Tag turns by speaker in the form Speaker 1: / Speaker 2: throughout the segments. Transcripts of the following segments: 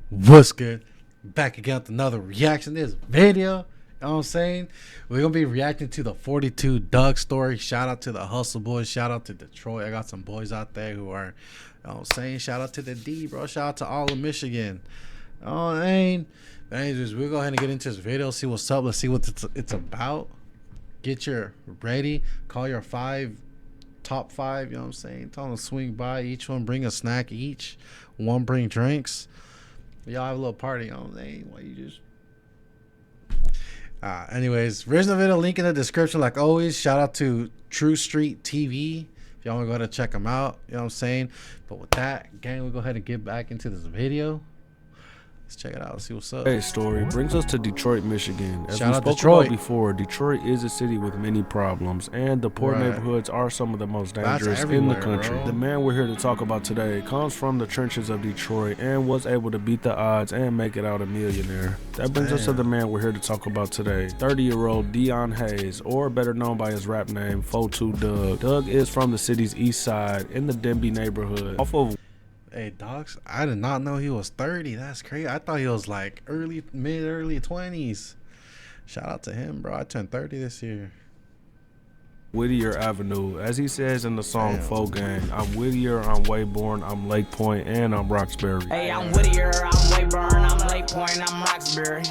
Speaker 1: What's good? Back again with another reaction to this video. You know what I'm saying? We're going to be reacting to the 42 Dugg story. Shout out to the Hustle Boys. Shout out to Detroit. I got some boys out there who are, you know what I'm saying? Shout out to the D, bro. Shout out to all of Michigan. Oh, man. But anyways, we'll go ahead and get into this video. See what's up. Let's see what it's about. Get your ready. Call your top five. You know what I'm saying? Tell them to swing by. Each one bring a snack each. One bring drinks. Y'all have a little party, you know what I'm saying? Why you just... anyways, original video link in the description like always. Shout out to True Street TV if y'all want to go ahead and check them out, you know what I'm saying? But with that, gang, we'll go ahead and get back into this video. Let's check it out. Let's see what's up.
Speaker 2: Today's story brings us to Detroit, Michigan. As
Speaker 1: Shout
Speaker 2: we
Speaker 1: out
Speaker 2: spoke
Speaker 1: Detroit.
Speaker 2: about before, Detroit is a city with many problems, and the poor neighborhoods are some of the most dangerous in the country.
Speaker 1: Bro.
Speaker 2: The man we're here to talk about today comes from the trenches of Detroit and was able to beat the odds and make it out a millionaire. That brings us to the man we're here to talk about today, 30-year-old Dion Hayes, or better known by his rap name, 42 Dugg. Dugg is from the city's east side in the Denby neighborhood, off of...
Speaker 1: Hey, docs, I did not know he was 30. That's crazy. I thought he was like early 20s. Shout out to him, bro. I turned 30 this year.
Speaker 2: Whittier Avenue. As he says in the song
Speaker 1: Damn.
Speaker 2: Faux Gang, I'm Whittier, I'm Wayborn, I'm Lake Point, and I'm Roxbury.
Speaker 3: Hey, I'm Whittier, I'm Wayburn, I'm Lake Point, I'm Roxbury.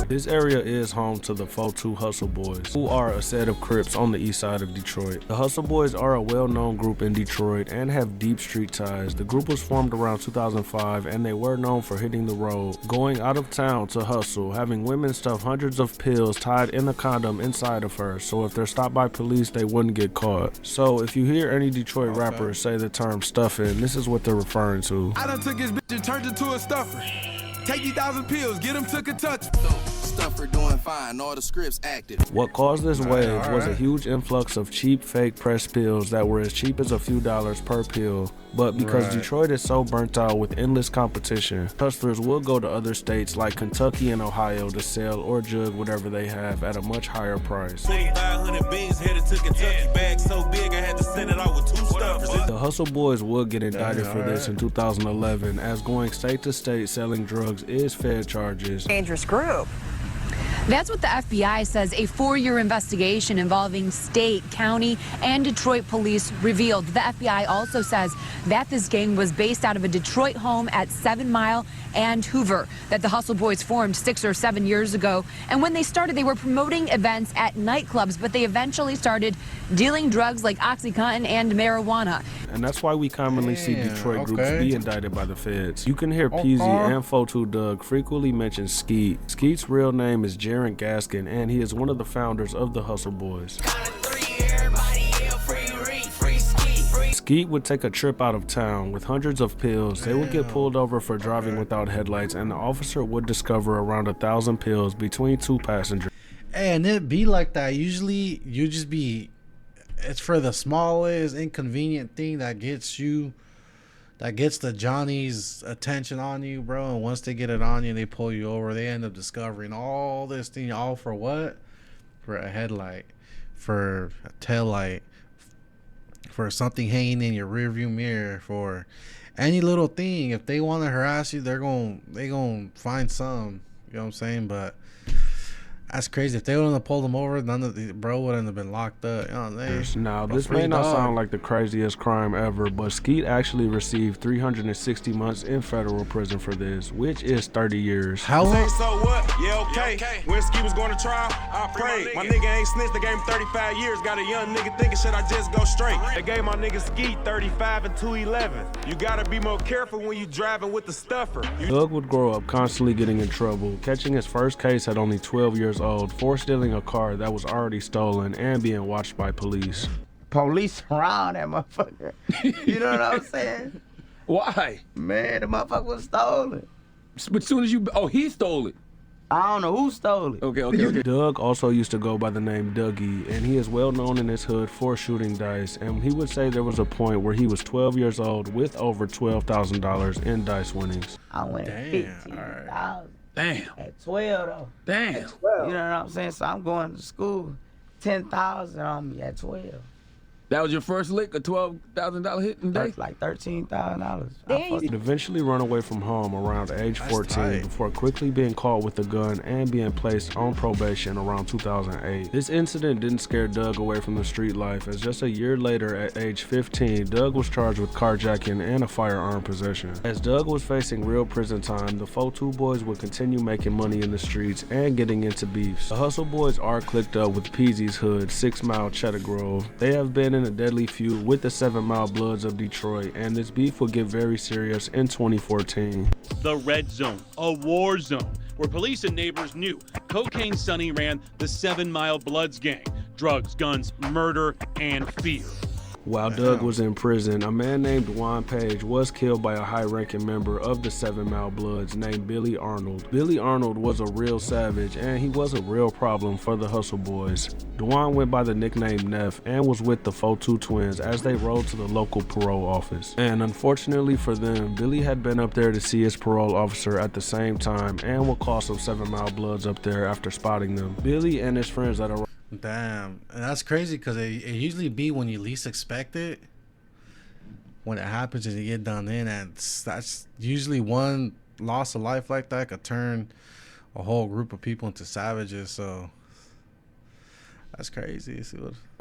Speaker 2: This area is home to the 42 Hustle Boys, who are a set of Crips on the east side of Detroit. The Hustle Boys are a well-known group in Detroit and have deep street ties. The group was formed around 2005 and they were known for hitting the road, going out of town to hustle, having women stuff hundreds of pills tied in a condom inside of her, so if they're stopped by police they wouldn't get caught. So if you hear any Detroit rappers say the term stuffing, this is what they're referring to.
Speaker 4: I done took his bitch and turned it to a stuffer. Take these 1,000 pills, get him to Kentucky.
Speaker 5: Stuffer doing fine, all the scripts active.
Speaker 2: What caused this wave was a huge influx of cheap fake pressed pills that were as cheap as a few dollars per pill. But because Detroit is so burnt out with endless competition, hustlers will go to other states like Kentucky and Ohio to sell or jug whatever they have at a much higher price.
Speaker 6: 2,500 beans headed to Kentucky. Bag so big I had to send it out with 2 stuffers.
Speaker 2: The Hustle Boys would get indicted for this in 2011, as going state to state selling drugs is fed charges.
Speaker 7: Dangerous group.
Speaker 8: That's what the FBI says a 4-year investigation involving state, county, and Detroit police revealed. The FBI also says that this gang was based out of a Detroit home at 7 Mile and Hoover, that the Hustle Boys formed 6 or 7 years ago. And when they started, they were promoting events at nightclubs, but they eventually started dealing drugs like OxyContin and marijuana.
Speaker 2: And that's why we commonly see Detroit groups be indicted by the feds. You can hear Peasy and 42 Dugg frequently mention Skeet. Skeet's real name is Jaron Gaskin, and he is one of the founders of the Hustle Boys. Skeet would take a trip out of town with hundreds of pills. They would get pulled over for driving without headlights, and the officer would discover around 1,000 pills between 2 passengers.
Speaker 1: And it be like that. Usually, you just be... It's for the smallest inconvenient thing that gets you... That gets the Johnny's attention on you, bro. And once they get it on you and they pull you over, they end up discovering all this thing. All for what? For a headlight. For a tail light. For something hanging in your rearview mirror. For any little thing. If they want to harass you, they gonna find some. You know what I'm saying? But that's crazy. If they wouldn't have pulled him over, none of the bro wouldn't have been locked up. You know what I'm saying?
Speaker 2: Now, this may not sound like the craziest crime ever, but Skeet actually received 360 months in federal prison for this, which is 30 years.
Speaker 1: How long?
Speaker 6: So what? Yeah, okay. When Ski was going to trial, I prayed. My nigga ain't snitched. They gave him 35 years. Got a young nigga thinking, should I just go straight? They gave my nigga Ski 35 and 211. You gotta be more careful when you driving with the stuffer.
Speaker 2: Dugg would grow up constantly getting in trouble, catching his first case at only 12 years old for stealing a car that was already stolen and being watched by police.
Speaker 9: Police around that motherfucker. You know what I'm saying?
Speaker 4: Why?
Speaker 9: Man, the motherfucker was stolen.
Speaker 4: But soon as you, oh, he stole it.
Speaker 9: I don't know who stole it.
Speaker 4: Okay.
Speaker 2: Dugg also used to go by the name Dougie, and he is well known in his hood for shooting dice, and he would say there was a point where he was 12 years old with over $12,000 in dice winnings.
Speaker 9: I went 15,000.
Speaker 4: Damn.
Speaker 9: At 12 though.
Speaker 4: Damn.
Speaker 9: You know what I'm saying? So I'm going to school, 10,000 on me at 12.
Speaker 7: That was your first lick, a $12,000 hit in a day?
Speaker 9: Like $13,000.
Speaker 2: He'd eventually run away from home around age 14 before quickly being caught with a gun and being placed on probation around 2008. This incident didn't scare Dugg away from the street life, as just a year later at age 15, Dugg was charged with carjacking and a firearm possession. As Dugg was facing real prison time, the 4-2 boys would continue making money in the streets and getting into beefs. The Hustle Boys are clicked up with Peasy's Hood, 6 Mile, Cheddar Grove. They have been in a deadly feud with the 7 Mile Bloods of Detroit, and this beef will get very serious in 2014.
Speaker 10: The Red Zone, a war zone, where police and neighbors knew Cocaine Sonny ran the 7 Mile Bloods gang. Drugs, guns, murder, and fear.
Speaker 2: While Dugg was in prison, a man named Dwan Page was killed by a high-ranking member of the 7 Mile Bloods named Billy Arnold. Billy Arnold was a real savage, and he was a real problem for the Hustle Boys. Dwan went by the nickname Neff and was with the 4-2 twins as they rode to the local parole office. And unfortunately for them, Billy had been up there to see his parole officer at the same time and will call some 7 Mile Bloods up there after spotting them. Billy and his friends that are
Speaker 1: Damn, and that's crazy because it usually be when you least expect it. When it happens and you get done in, and that's usually one loss of life like that could turn a whole group of people into savages. So that's crazy.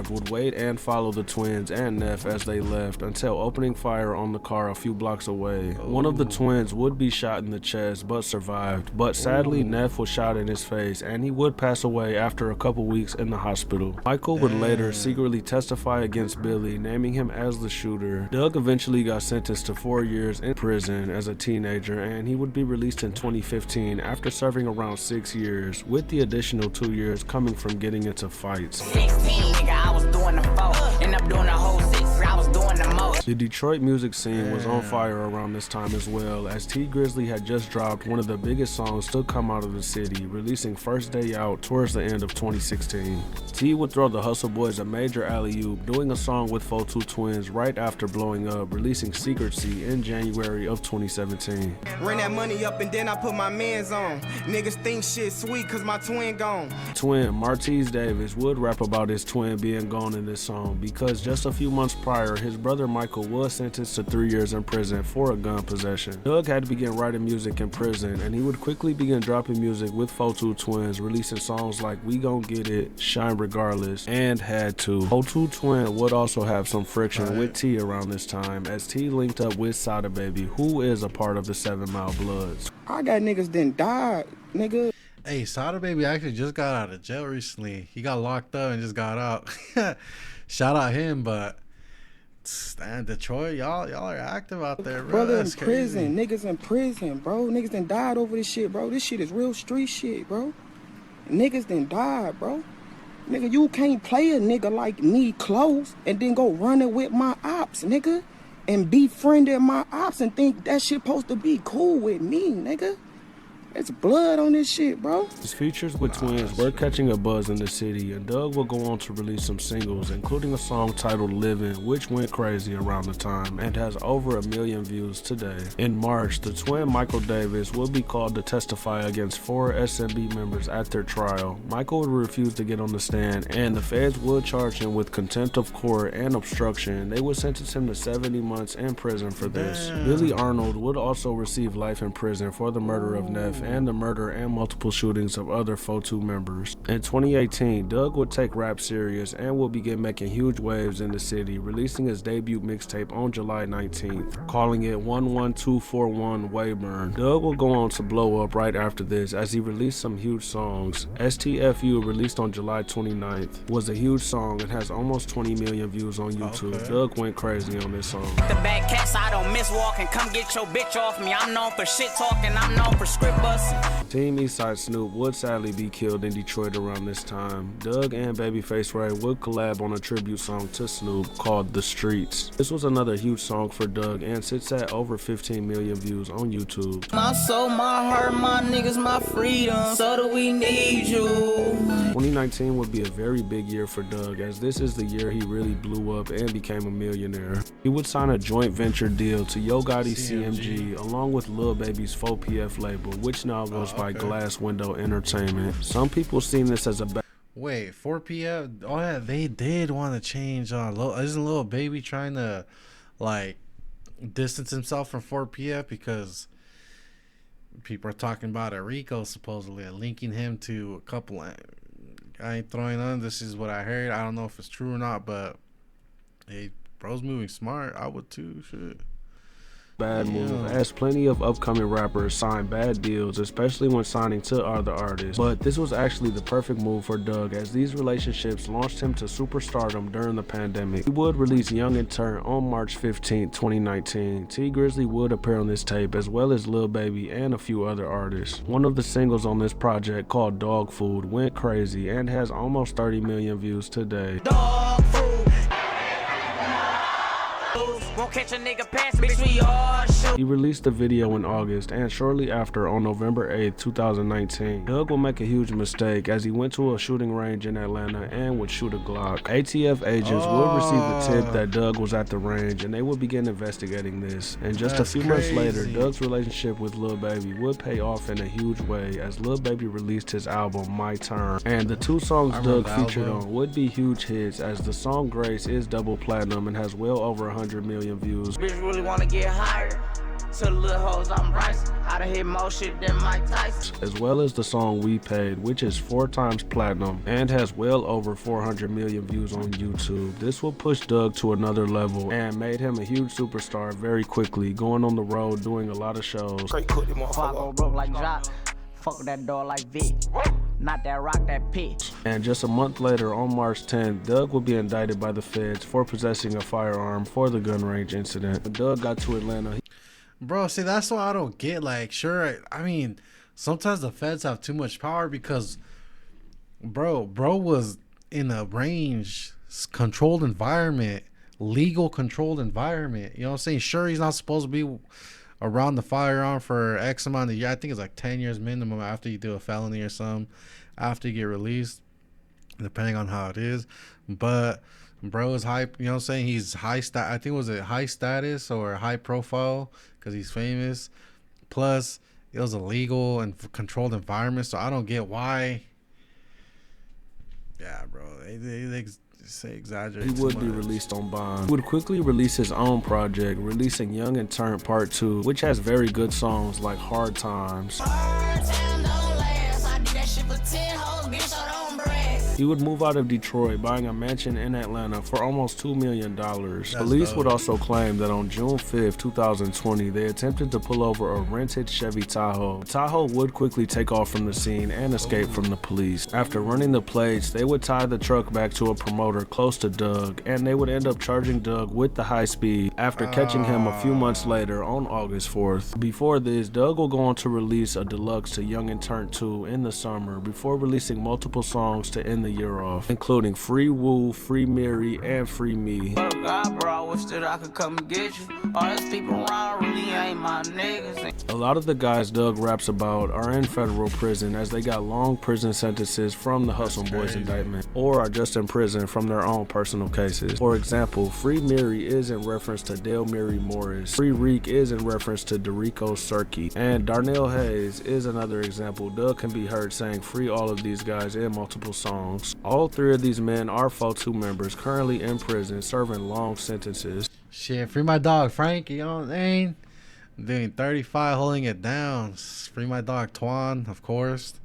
Speaker 2: Would wait and follow the twins and Neff as they left until opening fire on the car a few blocks away. One of the twins would be shot in the chest but survived, but sadly Neff was shot in his face and he would pass away after a couple weeks in the hospital. Michael would later secretly testify against Billy, naming him as the shooter. Dugg eventually got sentenced to 4 years in prison as a teenager, and he would be released in 2015 after serving around 6 years, with the additional 2 years coming from getting into fights.
Speaker 3: 16, nigga, I was doing the 4. End up doing the whole 6. I was doing the most.
Speaker 2: The Detroit music scene was on fire around this time as well, as T Grizzly had just dropped one of the biggest songs to come out of the city, releasing First Day Out towards the end of 2016. T would throw the Hustle Boys a major alley-oop, doing a song with 4-2 twins right after blowing up, releasing Secrecy in January of 2017.
Speaker 11: Ran that money up and then I put my mans on. Niggas think shit sweet cause my twin gone.
Speaker 2: Twin Martez Davis would rap about his twin being gone in this song because just a few months prior, his brother Michael was sentenced to 3 years in prison for a gun possession. Dugg had to begin writing music in prison, and he would quickly begin dropping music with 4-2 twins, releasing songs like We Gon' Get It, Shine Regardless, and Had To. 4-2 twin would also have some friction with T around this time, as T linked up with Sada Baby, who is a part of the 7 Mile Bloods.
Speaker 11: I got niggas done died, nigga.
Speaker 1: Hey, Sada Baby actually just got out of jail recently. He got locked up and just got out. Shout out him, but damn, Detroit, y'all are active out there, bro.
Speaker 11: Brother
Speaker 1: That's
Speaker 11: in prison,
Speaker 1: crazy.
Speaker 11: niggas in prison, bro. Niggas done died over this shit, bro. This shit is real street shit, bro. Niggas done died, bro. Nigga, you can't play a nigga like me close and then go running with my ops, nigga. And befriending my ops and think that shit supposed to be cool with me, nigga. It's blood on this shit, bro.
Speaker 2: His features with twins were catching a buzz in the city, and Dugg will go on to release some singles, including a song titled Livin', which went crazy around the time and has over 1 million views today. In March, the twin Michael Davis will be called to testify against 4 SMB members at their trial. Michael would refuse to get on the stand, and the feds would charge him with contempt of court and obstruction. They would sentence him to 70 months in prison for this. Billy Arnold would also receive life in prison for the murder of Neff and the murder and multiple shootings of other 4-2 members. In 2018, Dugg would take rap serious and will begin making huge waves in the city, releasing his debut mixtape on July 19th, calling it 11241 Wayburn. Dugg will go on to blow up right after this as he released some huge songs. STFU, released on July 29th, was a huge song and has almost 20 million views on YouTube. Dugg went crazy on this song.
Speaker 3: The bad cats, I don't miss walking. Come get your bitch off me. I'm known for shit talking. I'm known for script busting.
Speaker 2: Team Eastside Snoop would sadly be killed in Detroit around this time. Dugg and Babyface Ray would collab on a tribute song to Snoop called The Streets. This was another huge song for Dugg and sits at over 15 million views on YouTube.
Speaker 3: My soul, my heart, my niggas, my freedom. So do we need you.
Speaker 2: 2019 would be a very big year for Dugg, as this is the year he really blew up and became a millionaire. He would sign a joint venture deal to Yo Gotti's CMG along with Lil Baby's 4PF label, which now goes by Glass Window Entertainment. Some people seen this as a
Speaker 1: Wait, 4 p.m. Oh yeah, they did want to change. Isn't Lil Baby trying to like distance himself from 4 p.m. because people are talking about Rico supposedly linking him to a couple. I ain't throwing on. This is what I heard. I don't know if it's true or not, but hey, bro's moving smart. I would too. Shit.
Speaker 2: Bad move, as plenty of upcoming rappers sign bad deals, especially when signing to other artists. But this was actually the perfect move for Dugg, as these relationships launched him to superstardom during the pandemic. He would release Young and Turn on March 15, 2019. T Grizzly would appear on this tape, as well as Lil Baby and a few other artists. One of the singles on this project, called Dog Food, went crazy and has almost 30 million views today.
Speaker 3: Dog food. Won't catch a nigga pass, bitch, we all shoot.
Speaker 2: He released the video in August, and shortly after, on November 8, 2019, Dugg will make a huge mistake as he went to a shooting range in Atlanta and would shoot a Glock. ATF agents would receive a tip that Dugg was at the range, and they would begin investigating this. And just a few months later, Dugg's relationship with Lil Baby would pay off in a huge way as Lil Baby released his album, My Turn. And the two songs Dugg featured on would be huge hits, as the song Grace is double platinum and has well over 100 million views.
Speaker 3: Bitch really wanna get higher. To the little hoes I'm Bryce. I done hit more shit than Mike Tyson.
Speaker 2: As well as the song We Paid, which is 4 times platinum and has well over 400 million views on YouTube. This will push Dugg to another level and made him a huge superstar very quickly, going on the road, doing a lot of shows.
Speaker 3: Fuck go broke like Jock. Fuck with that door like Vic. Not that rock, that pitch.
Speaker 2: And just a month later, on March 10th, Dugg will be indicted by the feds for possessing a firearm for the gun range incident. When Dugg got to Atlanta,
Speaker 1: bro, see, that's what I don't get. Like, sure, I mean, sometimes the feds have too much power because, bro was in a range controlled environment, legal controlled environment. You know what I'm saying? Sure, he's not supposed to be around the firearm for X amount of years. I think it's like 10 years minimum after you do a felony or something, after you get released, depending on how it is. But bro is high, you know what I'm saying? He's high stat. I think was it high status or high profile because he's famous. Plus, it was a legal and controlled environment, so I don't get why. Yeah, bro, they say exaggerate.
Speaker 2: He would be released on bond. He would quickly release his own project, releasing Young and Turn Part 2, which has very good songs like Hard Times. He would move out of Detroit, buying a mansion in Atlanta for almost $2 million. Police would also claim that on June 5th, 2020, they attempted to pull over a rented Chevy Tahoe. The Tahoe would quickly take off from the scene and escape from the police. After running the plates, they would tie the truck back to a promoter close to Dugg, and they would end up charging Dugg with the high speed after catching him a few months later on August 4th. Before this, Dugg will go on to release a deluxe to Young and Turn 2 in the summer, before releasing multiple songs to end the year off, including Free Woo, Free Mary, and Free Me.
Speaker 3: God, bro, I wish that I could come and get you. All these people around really ain't my niggas.
Speaker 2: A lot of the guys Dugg raps about are in federal prison, as they got long prison sentences from the Hustle Boys indictment, or are just in prison from their own personal cases. For example, Free Mary is in reference to Dale Mary Morris, Free Reek is in reference to Derico Cirque, and Darnell Hayes is another example. Dugg can be heard saying free all of these guys in multiple songs. All 3 of these men are FO2 members currently in prison serving long sentences.
Speaker 1: Shit, free my dog Frank, you know what I mean? I'm doing 35, holding it down. Free my dog Twan, of course.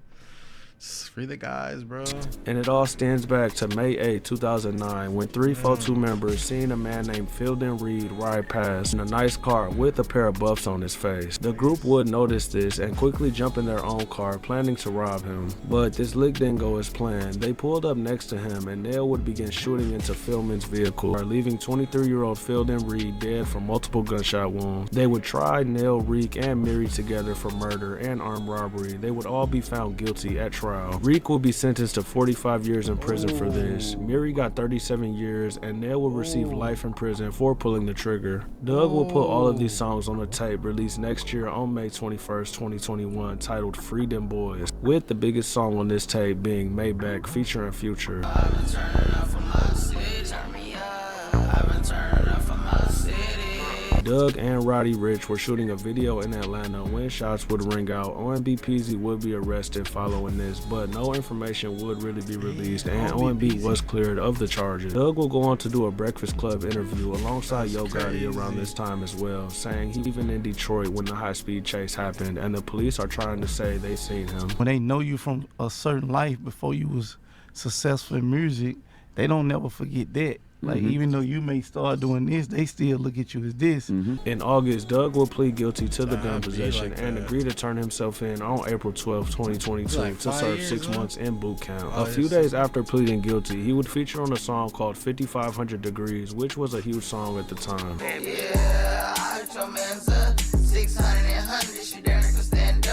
Speaker 1: Free the guys, bro.
Speaker 2: And it all stems back to May 8, 2009, when 3 FO2 members seen a man named Fieldin Reed ride past in a nice car with a pair of buffs on his face. The group would notice this and quickly jump in their own car, planning to rob him. But this lick didn't go as planned. They pulled up next to him, and Nail would begin shooting into Fieldman's vehicle, leaving 23-year-old Fieldin Reed dead from multiple gunshot wounds. They would try Nail, Reek, and Mary together for murder and armed robbery. They would all be found guilty at trial. Reek will be sentenced to 45 years in prison for this. Mary got 37 years, and Nail will receive life in prison for pulling the trigger. Dugg will put all of these songs on a tape released next year on May 21st, 2021, titled Free Them Boys, with the biggest song on this tape being Maybach featuring Future.
Speaker 3: I've been turning up for my city. Turn me up. I've been turning up for my city.
Speaker 2: Dugg and Roddy Ricch were shooting a video in Atlanta when shots would ring out. OMB Peasy would be arrested following this, but no information would really be released, and OMB was cleared of the charges. Dugg will go on to do a Breakfast Club interview alongside Yo Gotti around this time as well, saying he even in Detroit when the high-speed chase happened, and the police are trying to say they seen him.
Speaker 9: When they know you from a certain life before you was successful in music, they don't never forget that. Like, even though you may start doing this, they still look at you as this.
Speaker 2: In August, Dugg will plead guilty to the gun possession and agree to turn himself in on April 12, 2022 to serve 6 months in boot camp. A few days after pleading guilty, he would feature on a song called 5500 Degrees, which was a huge song at the time.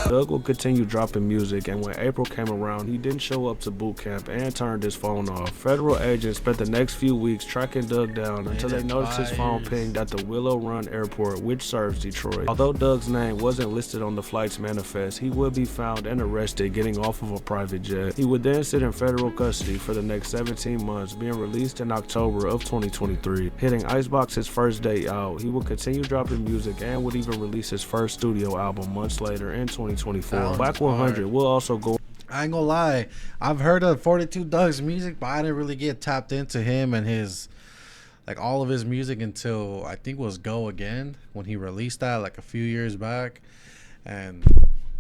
Speaker 2: Dugg will continue dropping music, and when April came around, he didn't show up to boot camp and turned his phone off. Federal agents spent the next few weeks tracking Dugg down until they noticed his phone pinged at the Willow Run Airport, which serves Detroit. Although Dugg's name wasn't listed on the flight's manifest, he would be found and arrested getting off of a private jet. He would then sit in federal custody for the next 17 months, being released in October of 2023. Hitting Icebox his first day out, he would continue dropping music and would even release his first studio album months later in 2024. Black 100 will also go.
Speaker 1: I ain't gonna lie, I've heard of 42 Dugg's music, but I didn't really get tapped into him and his, like, all of his music until I think it was Go Again, when he released that like a few years back, and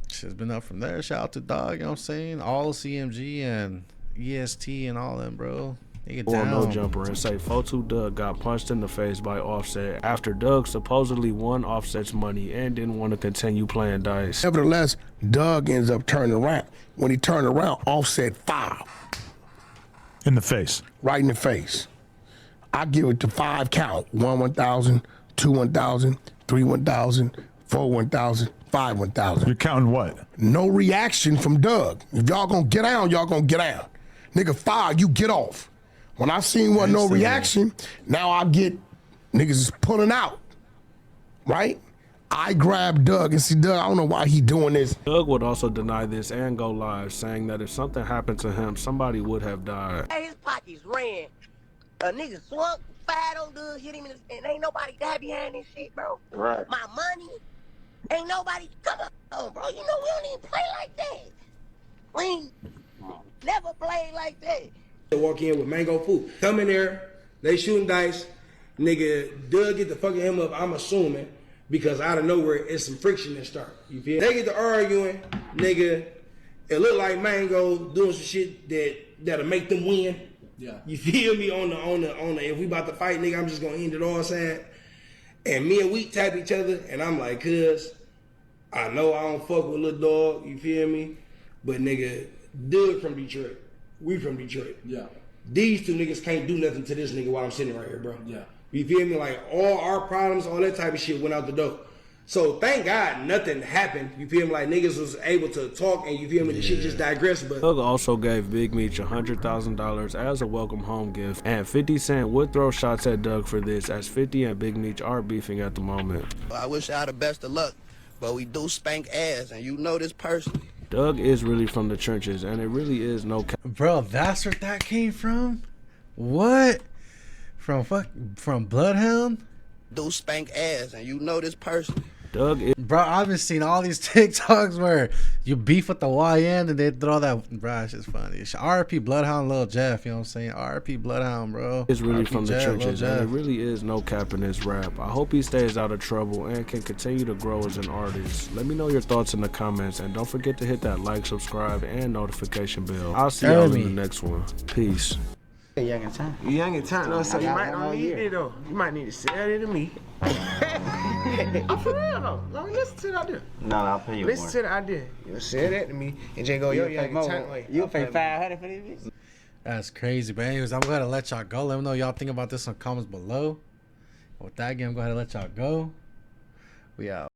Speaker 1: shit's been up from there. Shout out to Dugg, you know what I'm saying? All CMG and EST and all them, bro.
Speaker 2: No jumper and say 42 Dugg got punched in the face by Offset after Dugg supposedly won Offset's money and didn't want to continue playing dice.
Speaker 12: Nevertheless, Dugg ends up turning around. When he turned around, Offset 5.
Speaker 13: In the face.
Speaker 12: Right in the face. I give it to 5 count. 1 1,000, 2 1,000, 3 1,000, 4 1,000, 5 1,000.
Speaker 13: You're counting what?
Speaker 12: No reaction from Dugg. If y'all gonna get down, y'all gonna get down. Nigga, 5, you get off. When I seen no reaction, now I get niggas is pulling out, right? I grabbed Dugg and see Dugg, I don't know why he doing this.
Speaker 2: Dugg would also deny this and go live, saying that if something happened to him, somebody would have died.
Speaker 14: Hey, his pockets ran. A nigga swung, fat old Dugg hit him, and ain't nobody died behind this shit, bro.
Speaker 12: Right.
Speaker 14: My money, ain't nobody, come on, bro. You know we don't even play like that. We ain't never played like that.
Speaker 15: Walk in with mango food. Come in there, they shooting dice. Nigga, Dugg get the fucking him up, I'm assuming, because out of nowhere, it's some friction that start. You feel? They get to arguing, nigga. It look like Mango doing some shit that'll make them win. Yeah. You feel me? On the if we about to fight, nigga, I'm just gonna end it all saying. And me and we tap each other, and I'm like, cuz, I know I don't fuck with little dog, you feel me? But nigga, Dugg from Detroit. We from Detroit. Yeah. These two niggas can't do nothing to this nigga while I'm sitting right here, bro. Yeah. You feel me? Like, all our problems, all that type of shit went out the door. So, thank God nothing happened. You feel me? Like, niggas was able to talk, and you feel me? The shit just digressed. But
Speaker 2: Dugg also gave Big Meech $100,000 as a welcome home gift, and 50 Cent would throw shots at Dugg for this, as 50 and Big Meech are beefing at the moment.
Speaker 5: I wish y'all the best of luck, but we do spank ass, and you know this personally.
Speaker 2: Dugg is really from the trenches, and it really is no cap.
Speaker 1: Bro, that's where that came from? What? From Bloodhound?
Speaker 5: Do spank ass, and you know this personally.
Speaker 2: Dugg is...
Speaker 1: Bro, I've been seeing all these TikToks where you beef with the YN and they throw that. Bro, it's just funny. RP Bloodhound, Lil Jeff, you know what I'm saying? RP Bloodhound, bro.
Speaker 2: It's really
Speaker 1: RP
Speaker 2: from
Speaker 1: Jeff,
Speaker 2: the trenches,
Speaker 1: Lil
Speaker 2: and it
Speaker 1: Jeff.
Speaker 2: really is no cap in his rap. I hope he stays out of trouble and can continue to grow as an artist. Let me know your thoughts in the comments, and don't forget to hit that like, subscribe, and notification bell. I'll see y'all in the next one. Peace.
Speaker 9: You young in time.
Speaker 15: You young in time, though, so you might not need it, though. You might need to sell it to me. I'm for real, though. Let me listen to the idea.
Speaker 9: No, I'll pay you more.
Speaker 15: Listen to the idea. You'll sell that to me, and just go, yo, young in time way.
Speaker 9: You'll pay 500 for this?
Speaker 1: That's crazy, but anyways, I'm going to let y'all go. Let me know y'all think about this in the comments below. With that, again, I'm going to let y'all go. We out.